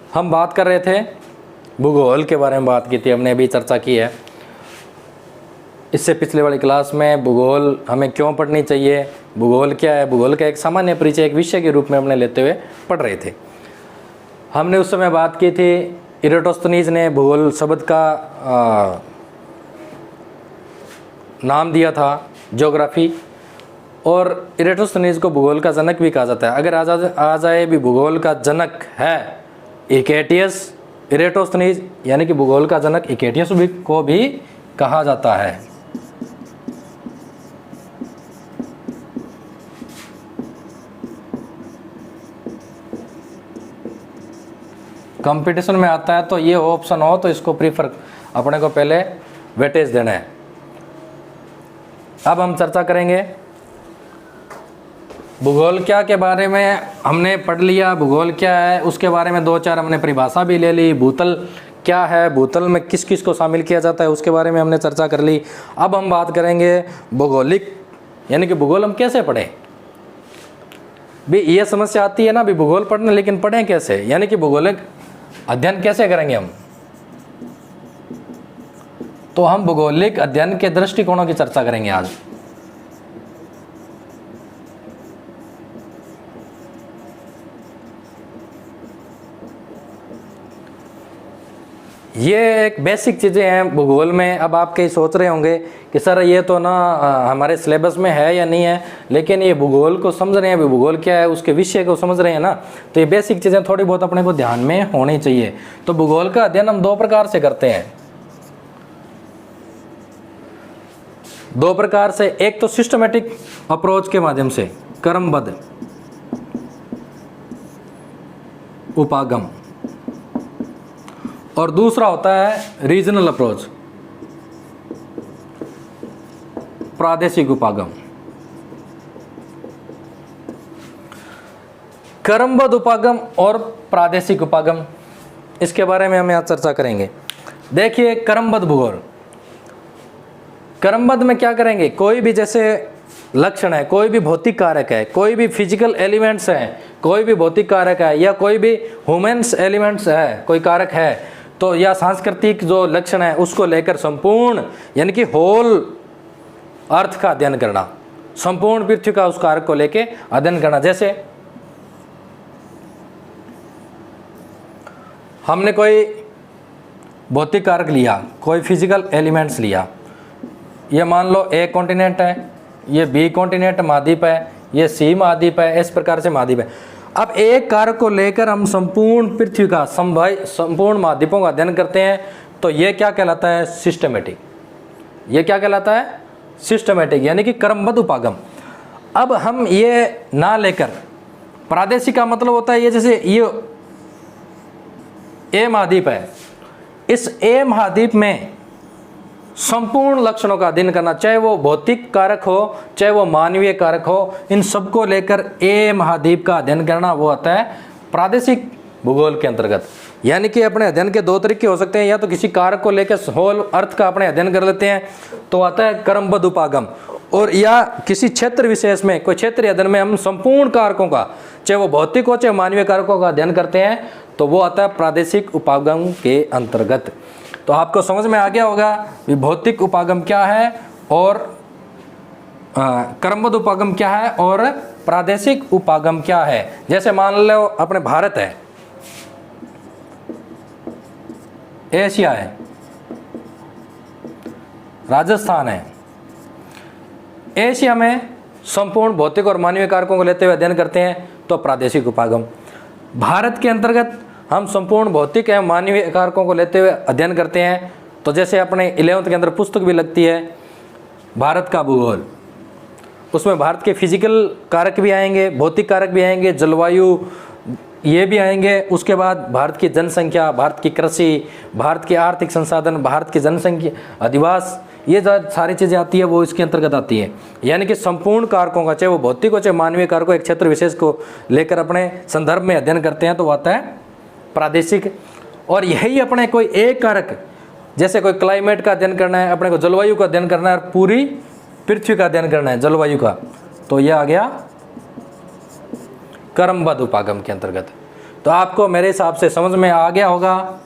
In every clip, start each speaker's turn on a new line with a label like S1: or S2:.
S1: हम बात कर रहे थे भूगोल के बारे में, बात की थी हमने, अभी चर्चा की है इससे पिछले वाली क्लास में। भूगोल हमें क्यों पढ़नी चाहिए, भूगोल क्या है, भूगोल का एक सामान्य परिचय एक विषय के रूप में हमने लेते हुए पढ़ रहे थे। हमने उस समय बात की थी इरेटोस्थनीज ने भूगोल शब्द का नाम दिया था ज्योग्राफी, और इरेटोस्थनीज को भूगोल का जनक भी कहा जाता है। अगर आ जाए भी भूगोल का जनक है इकेटियस इरेटोस्थनीज, यानी कि भूगोल का जनक इकेटियस को भी कहा जाता है। कंपटीशन में आता है तो ये ऑप्शन हो तो इसको प्रीफर अपने को पहले वेटेज देना है। अब हम चर्चा करेंगे भूगोल क्या के बारे में। हमने पढ़ लिया भूगोल क्या है, उसके बारे में 2-4 हमने परिभाषा भी ले ली। भूतल क्या है, भूतल में किस किस को शामिल किया जाता है, उसके बारे में हमने चर्चा कर ली। अब हम बात करेंगे भौगोलिक, यानी कि भूगोल हम कैसे पढ़ें। भी ये समस्या आती है ना भी भूगोल पढ़ने, लेकिन पढ़ें कैसे, यानी कि भूगोलिक अध्ययन कैसे करेंगे हम। तो हम भूगोलिक अध्ययन के दृष्टिकोणों की चर्चा करेंगे आज। ये एक बेसिक चीज़ें हैं भूगोल में। अब आप कहीं सोच रहे होंगे कि सर ये तो ना हमारे सिलेबस में है या नहीं है, लेकिन ये भूगोल को समझ रहे हैं, भूगोल क्या है उसके विषय को समझ रहे हैं ना, तो ये बेसिक चीज़ें थोड़ी बहुत अपने को ध्यान में होनी चाहिए। तो भूगोल का अध्ययन हम 2 प्रकार से करते हैं, 2 प्रकार से। एक तो सिस्टमेटिक अप्रोच के माध्यम से, क्रमबद्ध उपागम, और दूसरा होता है रीजनल अप्रोच, प्रादेशिक उपागम। क्रमबद्ध उपागम और प्रादेशिक उपागम, इसके बारे में हम यहाँ चर्चा करेंगे। देखिए क्रमबद्ध भूगोल, क्रमबद्ध में क्या करेंगे, कोई भी जैसे लक्षण है, कोई भी भौतिक कारक है, कोई भी फिजिकल एलिमेंट्स हैं, कोई भी भौतिक कारक है, या कोई भी ह्यूमन्स एलिमेंट्स है, कोई कारक है, तो या सांस्कृतिक जो लक्षण है उसको लेकर संपूर्ण, यानी कि होल अर्थ का अध्ययन करना, संपूर्ण पृथ्वी का उस कारक को लेकर अध्ययन करना। जैसे हमने कोई भौतिक कारक लिया, कोई फिजिकल एलिमेंट्स लिया, ये मान लो ए कॉन्टिनेंट है, ये बी कॉन्टिनेंट महाद्वीप है, ये सी महाद्वीप है, इस प्रकार से महाद्वीप है। अब एक कारक को लेकर हम संपूर्ण पृथ्वी का संपूर्ण महाद्वीपों का अध्ययन करते हैं, तो ये क्या कहलाता है, सिस्टमेटिक। ये क्या कहलाता है, सिस्टमेटिक, यानी कि क्रमबद्ध उपागम। अब हम ये ना लेकर प्रादेशिक का मतलब होता है, ये जैसे ये ए महाद्वीप है, इस ए महाद्वीप में संपूर्ण लक्षणों का अध्ययन करना, चाहे वो भौतिक कारक हो, चाहे वो मानवीय कारक हो, इन सबको लेकर ए महाद्वीप का अध्ययन करना, वो आता है प्रादेशिक भूगोल के अंतर्गत। यानी कि अपने अध्ययन के 2 तरीके हो सकते हैं, या तो किसी कारक को लेकर होल अर्थ का अपने अध्ययन कर लेते हैं तो आता है क्रमबद्ध उपागम, और या किसी क्षेत्र विशेष में, कोई क्षेत्रीय अध्ययन में हम संपूर्ण कारकों का, चाहे वो भौतिक हो चाहे मानवीय कारकों का अध्ययन करते हैं, तो वो आता है प्रादेशिक उपागम के अंतर्गत। तो आपको समझ में आ गया होगा कि भौतिक उपागम क्या है और क्रमबद्ध उपागम क्या है और प्रादेशिक उपागम क्या है। जैसे मान लो अपने भारत है, एशिया है, राजस्थान है। एशिया में संपूर्ण भौतिक और मानवीय कारकों को लेते हुए अध्ययन करते हैं तो प्रादेशिक उपागम। भारत के अंतर्गत हम संपूर्ण भौतिक एवं मानवीय कारकों को लेते हुए अध्ययन करते हैं, तो जैसे अपने 11th के अंदर पुस्तक भी लगती है भारत का भूगोल, उसमें भारत के फिजिकल कारक भी आएंगे, भौतिक कारक भी आएंगे, जलवायु ये भी आएंगे। उसके बाद भारत की जनसंख्या, भारत की कृषि, भारत के आर्थिक संसाधन, भारत की जनसंख्या, अधिवास, ये जो सारी चीज़ें आती है वो इसके अंतर्गत आती है। यानी कि संपूर्ण कारकों का, चाहे वो भौतिक हो चाहे मानवीय कारकों, एक क्षेत्र विशेष को लेकर अपने संदर्भ में अध्ययन करते हैं तो वो आता है प्रादेशिक। और यही अपने कोई एक कारक, जैसे कोई क्लाइमेट का अध्ययन करना है, अपने को जलवायु का अध्ययन करना है, पूरी पृथ्वी का अध्ययन करना है जलवायु का, तो यह आ गया क्रमबद्ध उपागम के अंतर्गत। तो आपको मेरे हिसाब से समझ में आ गया होगा।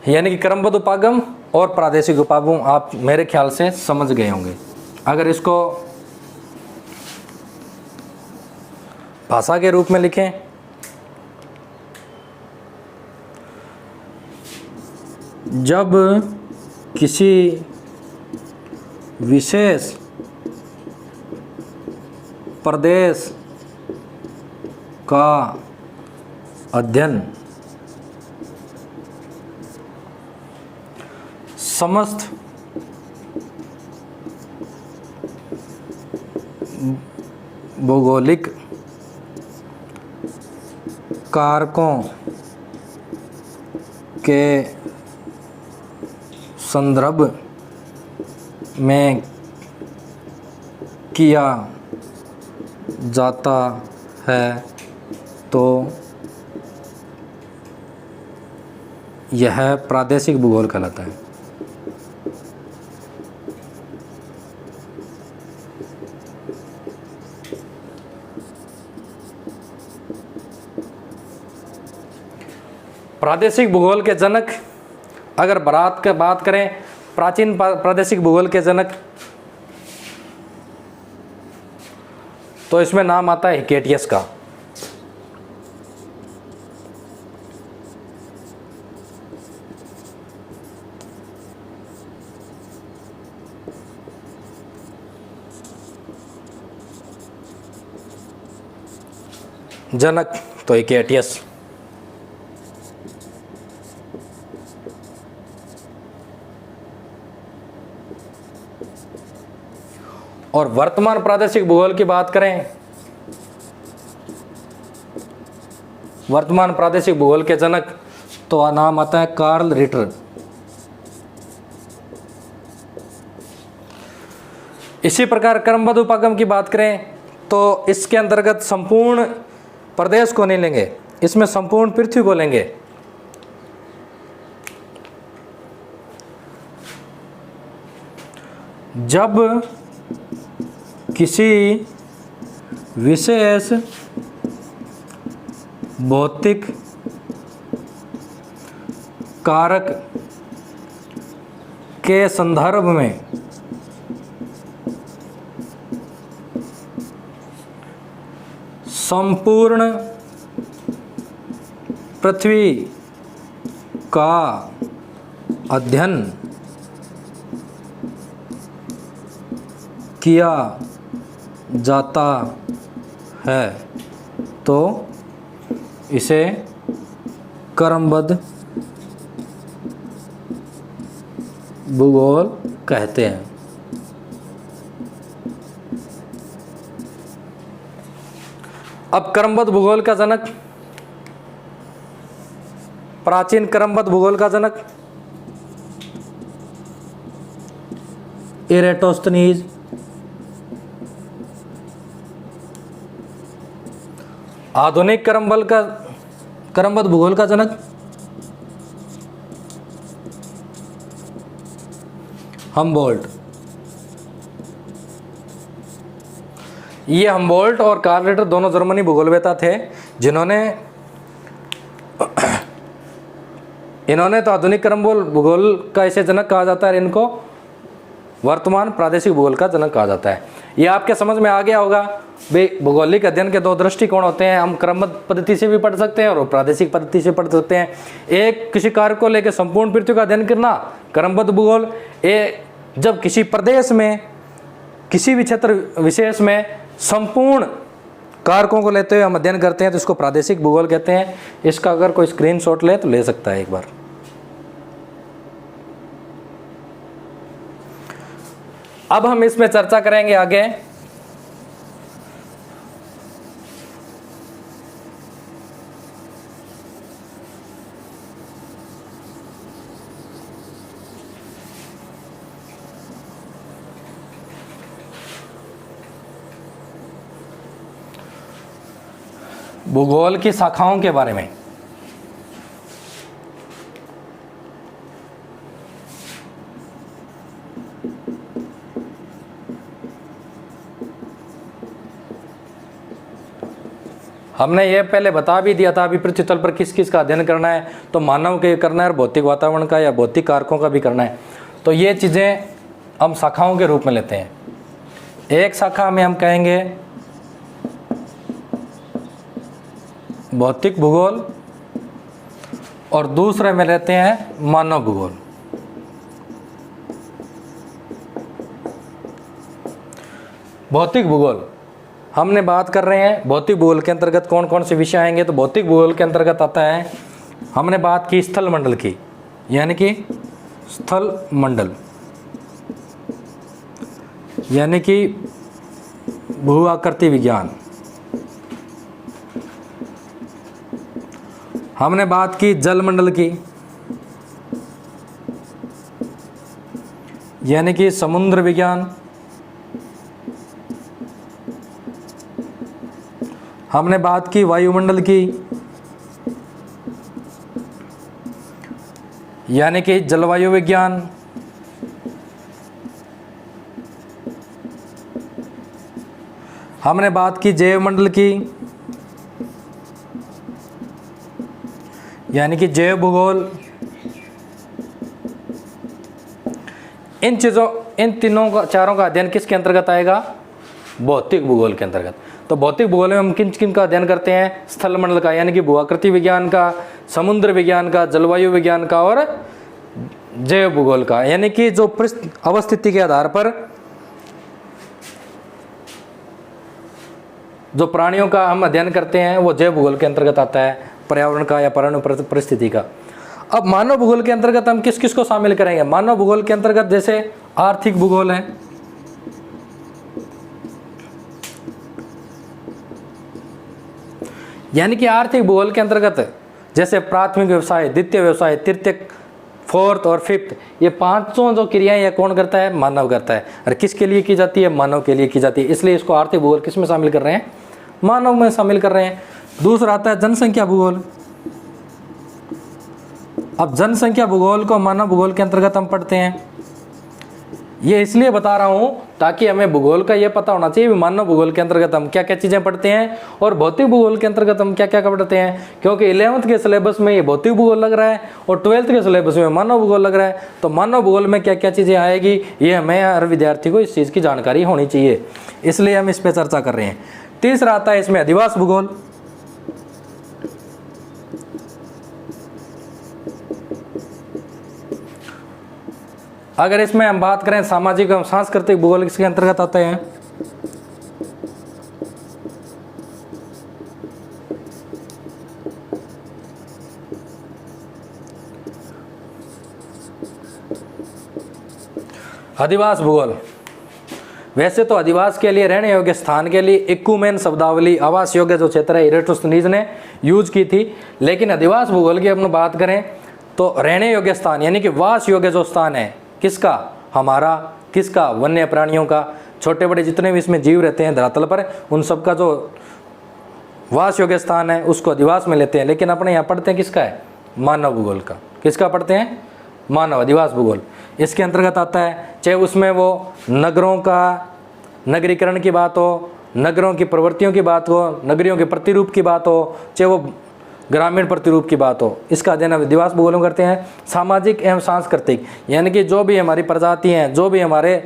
S1: यानी कि क्रमबद्ध उपागम और प्रादेशिक उपागम आप मेरे ख्याल से समझ गए होंगे। अगर इसको भाषा के रूप में लिखें, जब किसी विशेष प्रदेश का अध्ययन समस्त भौगोलिक कारकों के संदर्भ में किया जाता है तो यह प्रादेशिक भूगोल कहलाता है। प्रादेशिक भूगोल के जनक, अगर भारत की बात करें, प्राचीन प्रादेशिक भूगोल के जनक, तो इसमें नाम आता है हिकेटियस का। जनक तो हिकेटियस। और वर्तमान प्रादेशिक भूगोल की बात करें, वर्तमान प्रादेशिक भूगोल के जनक तो नाम आता है कार्ल रिटर। इसी प्रकार क्रमबद्ध उपागम की बात करें तो इसके अंतर्गत संपूर्ण प्रदेश को नहीं लेंगे, इसमें संपूर्ण पृथ्वी को लेंगे। जब किसी विशेष भौतिक कारक के संदर्भ में संपूर्ण पृथ्वी का अध्ययन किया जाता है तो इसे क्रमबद्ध भूगोल कहते हैं। अब क्रमबद्ध भूगोल का जनक, प्राचीन क्रमबद्ध भूगोल का जनक इरेटोस्थनीज। आधुनिक क्रमबद्ध भूगोल का जनक हम्बोल्ट। ये हम्बोल्ट और कार्ल रिटर दोनों जर्मनी भूगोलवेत्ता थे जिन्होंने इन्होंने तो आधुनिक क्रमबद्ध भूगोल का इसे जनक कहा जाता है, इनको वर्तमान प्रादेशिक भूगोल का जनक कहा जाता है। ये आपके समझ में आ गया होगा। भाई भौगोलिक अध्ययन के दो दृष्टिकोण होते हैं, हम क्रमबद्ध पद्धति से भी पढ़ सकते हैं और प्रादेशिक पद्धति से पढ़ सकते हैं। एक किसी कार्य को लेकर संपूर्ण पृथ्वी का अध्ययन करना क्रमबद्ध भूगोल, जब किसी प्रदेश में किसी भी क्षेत्र विशेष में संपूर्ण कारकों को लेते हुए हम अध्ययन करते हैं तो इसको प्रादेशिक भूगोल कहते हैं। इसका अगर कोई स्क्रीनशॉट ले तो ले सकता है एक बार। अब हम इसमें चर्चा करेंगे आगे भूगोल की शाखाओं के बारे में। हमने ये पहले बता भी दिया था अभी पृथ्वी तल पर किस किस का अध्ययन करना है, तो मानव के करना है और भौतिक वातावरण का या भौतिक कारकों का भी करना है। तो ये चीज़ें हम शाखाओं के रूप में लेते हैं। एक शाखा में हम कहेंगे भौतिक भूगोल और दूसरे में लेते हैं मानव भूगोल। भौतिक भूगोल हमने बात कर रहे हैं, भौतिक भूगोल के अंतर्गत कौन कौन से विषय आएंगे, तो भौतिक भूगोल के अंतर्गत आता है, हमने बात की स्थल मंडल की, यानी कि स्थल मंडल यानी कि भू आकृति विज्ञान। हमने बात की जल मंडल की, यानी कि समुद्र विज्ञान। हमने बात की वायुमंडल की, यानी कि जलवायु विज्ञान। हमने बात की जैव मंडल की, यानी कि जैव भूगोल। इन चीज़ों, इन तीनों का, चारों का अध्ययन किसके अंतर्गत आएगा? भौतिक भूगोल के अंतर्गत। तो भौतिक भूगोल में हम किन किन का अध्ययन करते हैं? स्थल मंडल का, यानी कि भूआकृति विज्ञान का, समुद्र विज्ञान का, जलवायु विज्ञान का और जैव भूगोल का, यानी कि जो पृष्ठ अवस्थिति के आधार पर जो प्राणियों का हम अध्ययन करते हैं वो जैव भूगोल के अंतर्गत आता है, पर्यावरण का या पर्यावरण परिस्थिति का। अब मानव भूगोल के अंतर्गत हम किस किस को शामिल करेंगे? मानव भूगोल के अंतर्गत जैसे आर्थिक भूगोल है, यानी कि आर्थिक भूगोल के अंतर्गत जैसे प्राथमिक व्यवसाय, द्वितीय व्यवसाय, तृतीय, फोर्थ और फिफ्थ, ये पांचों जो क्रियाएं ये कौन करता है? मानव करता है। और किसके लिए की जाती है? मानव के लिए की जाती है। इसलिए इसको आर्थिक भूगोल किस में शामिल कर रहे हैं? मानव में शामिल कर रहे हैं। दूसरा आता है जनसंख्या भूगोल। अब जनसंख्या भूगोल को मानव भूगोल के अंतर्गत हम पढ़ते हैं। ये इसलिए बता रहा हूं ताकि हमें भूगोल का ये पता होना चाहिए मानव भूगोल के अंतर्गत हम क्या क्या चीज़ें पढ़ते हैं और भौतिक भूगोल के अंतर्गत हम क्या क्या पढ़ते हैं, क्योंकि 11वीं के सिलेबस में ये भौतिक भूगोल लग रहा है और 12वीं के सिलेबस में मानव भूगोल लग रहा है। तो मानव भूगोल में क्या क्या चीज़ें आएगी ये हमें हर विद्यार्थी को इस चीज़ की जानकारी होनी चाहिए, इसलिए हम इस पर चर्चा कर रहे हैं। तीसरा आता है इसमें अधिवास भूगोल। अगर इसमें हम बात करें सामाजिक एवं सांस्कृतिक भूगोल इसके अंतर्गत आते हैं। अधिवास भूगोल, वैसे तो अधिवास के लिए रहने योग्य स्थान के लिए इक्कुमेन शब्दावली आवास योग्य जो क्षेत्र है इरेटोस्थनीज ने यूज की थी, लेकिन अधिवास भूगोल की अपन बात करें तो रहने योग्य स्थान यानी कि वास योग्य जो स्थान है किसका? हमारा, किसका? वन्य प्राणियों का, छोटे बड़े जितने भी इसमें जीव रहते हैं धरातल पर उन सब का जो वास योग्य स्थान है उसको अधिवास में लेते हैं। लेकिन अपने यहाँ पढ़ते हैं किसका है? मानव भूगोल का। किसका पढ़ते हैं? मानव अधिवास भूगोल। इसके अंतर्गत आता है चाहे उसमें वो नगरों का नगरीकरण की बात हो, नगरों की प्रवृत्तियों की बात हो, नगरियों के प्रतिरूप की बात हो, चाहे वो ग्रामीण प्रतिरूप की बात हो, इसका अध्ययन अधिवास भूगोल में करते हैं। सामाजिक एवं सांस्कृतिक यानी कि जो भी हमारी प्रजाति हैं, जो भी हमारे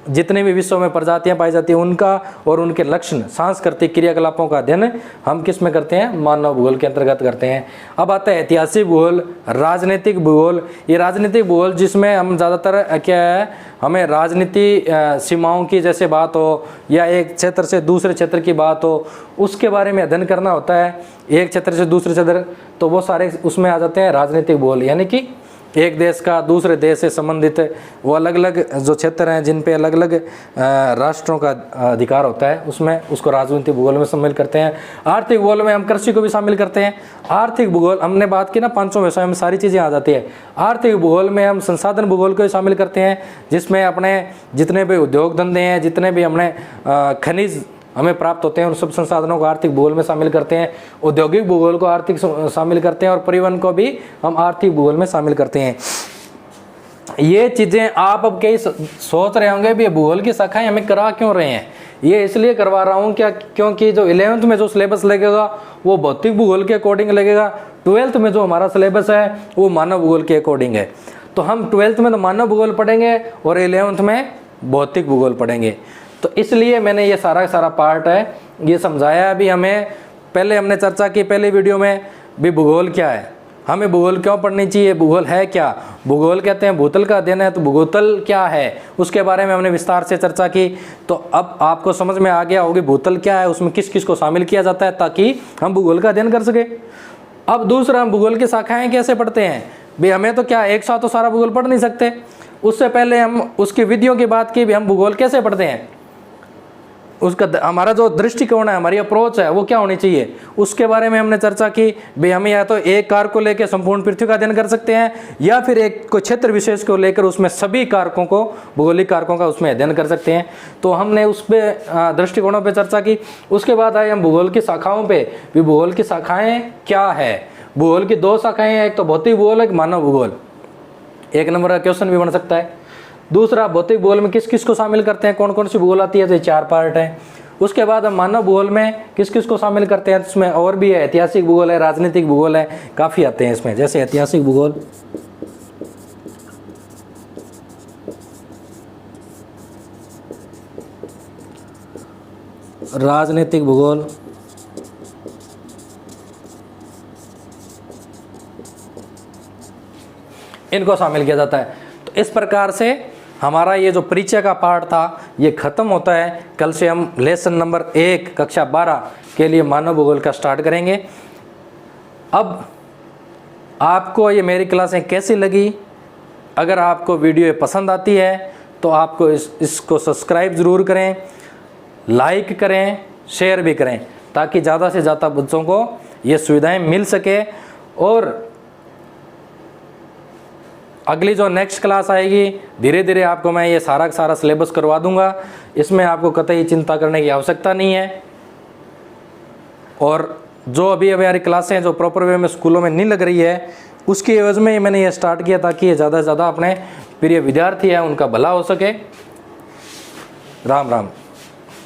S1: जितने भी विश्व में प्रजातियां पाई जाती हैं उनका और उनके लक्षण सांस्कृतिक क्रियाकलापों का अध्ययन हम किस में करते हैं? मानव भूगोल के अंतर्गत करते हैं। अब आता है ऐतिहासिक भूगोल, राजनीतिक भूगोल। ये राजनीतिक भूगोल जिसमें हम ज़्यादातर क्या है, हमें राजनीति सीमाओं की जैसे बात हो या एक क्षेत्र से दूसरे क्षेत्र की बात हो उसके बारे में अध्ययन करना होता है, एक क्षेत्र से दूसरे क्षेत्र, तो वो सारे उसमें आ जाते हैं राजनीतिक भूगोल। यानी कि एक देश का दूसरे देश से संबंधित वो अलग अलग जो क्षेत्र हैं जिन पे अलग अलग राष्ट्रों का अधिकार होता है उसमें उसको राजनीतिक भूगोल में शामिल करते हैं। आर्थिक भूगोल में हम कृषि को भी शामिल करते हैं। आर्थिक भूगोल हमने बात की ना, पांचों विषयों में सारी चीज़ें आ जाती है। आर्थिक भूगोल में हम संसाधन भूगोल को भी शामिल करते हैं जिसमें अपने जितने भी उद्योग धंधे हैं, जितने भी हमने खनिज हमें प्राप्त होते हैं और सब संसाधनों को आर्थिक भूगोल में शामिल करते हैं। औद्योगिक भूगोल को आर्थिक शामिल करते हैं और परिवहन को भी हम आर्थिक भूगोल में शामिल करते हैं। ये चीज़ें आप अब कई सोच रहे होंगे भी भूगोल की शाखाएं हमें करा क्यों रहे हैं। ये इसलिए करवा रहा हूँ क्या, क्योंकि जो 11th में जो सिलेबस लगेगा वो भौतिक भूगोल के अकॉर्डिंग लगेगा। 12th में जो हमारा सिलेबस है वो मानव भूगोल के अकॉर्डिंग है। तो हम 12th में तो मानव भूगोल पढ़ेंगे और 11th में भौतिक भूगोल पढ़ेंगे। तो इसलिए मैंने ये सारा पार्ट है ये समझाया। अभी हमें पहले हमने चर्चा की पहले वीडियो में भी भूगोल क्या है, हमें भूगोल क्यों पढ़नी चाहिए, भूगोल है क्या। भूगोल कहते हैं भूतल का अध्ययन है, तो भूगोल क्या है उसके बारे में हमने विस्तार से चर्चा की। तो अब आपको समझ में आ गया होगी भूतल क्या है, उसमें किस किस को शामिल किया जाता है ताकि हम भूगोल का अध्ययन कर सके। अब दूसरा, हम भूगोल की शाखाएं कैसे पढ़ते हैं भाई। हमें तो क्या एक साथ तो सारा भूगोल पढ़ नहीं सकते, उससे पहले हम उसकी विधियों की बात की भी, हम भूगोल कैसे पढ़ते हैं, उसका हमारा जो दृष्टिकोण है, हमारी अप्रोच है वो क्या होनी चाहिए, उसके बारे में हमने चर्चा की। भाई हमें या तो एक कारक को लेकर संपूर्ण पृथ्वी का अध्ययन कर सकते हैं या फिर एक कोई क्षेत्र विशेष को लेकर उसमें सभी कारकों को, भौगोलिक कारकों का उसमें अध्ययन कर सकते हैं। तो हमने उस पर दृष्टिकोणों पर चर्चा की। उसके बाद आए हम भूगोल की शाखाओं पर भी। भूगोल की शाखाएँ क्या है, भूगोल की 2 शाखाएँ हैं, एक तो भौतिक भूगोल, एक मानव भूगोल। 1 नंबर का क्वेश्चन भी बन सकता है। दूसरा, भौतिक भूगोल में किस किस को शामिल करते हैं, कौन कौन सी भूगोल आती है, तो ये 4 पार्ट हैं। उसके बाद हम मानव भूगोल में किस किस को शामिल करते हैं, इसमें और भी है, ऐतिहासिक भूगोल है, राजनीतिक भूगोल है, काफ़ी आते हैं इसमें। जैसे ऐतिहासिक भूगोल, राजनीतिक भूगोल, इनको शामिल किया जाता है। तो इस प्रकार से हमारा ये जो परिचय का पार्ट था ये ख़त्म होता है। कल से हम लेसन नंबर 1 कक्षा 12 के लिए मानव भूगोल का स्टार्ट करेंगे। अब आपको ये मेरी क्लासें कैसी लगी, अगर आपको वीडियो पसंद आती है तो आपको इसको सब्सक्राइब ज़रूर करें, लाइक करें, शेयर भी करें, ताकि ज़्यादा से ज़्यादा बच्चों को ये सुविधाएं मिल सके। और अगली जो नेक्स्ट क्लास आएगी धीरे धीरे आपको मैं ये सारा का सारा सिलेबस करवा दूंगा, इसमें आपको कतई चिंता करने की आवश्यकता नहीं है। और जो अभी हमारी क्लासें हैं जो प्रॉपर वे में स्कूलों में नहीं लग रही है, उसकी एवज में मैंने ये स्टार्ट किया ताकि ये ज़्यादा से ज़्यादा अपने प्रिय विद्यार्थी हैं उनका भला हो सके। राम राम।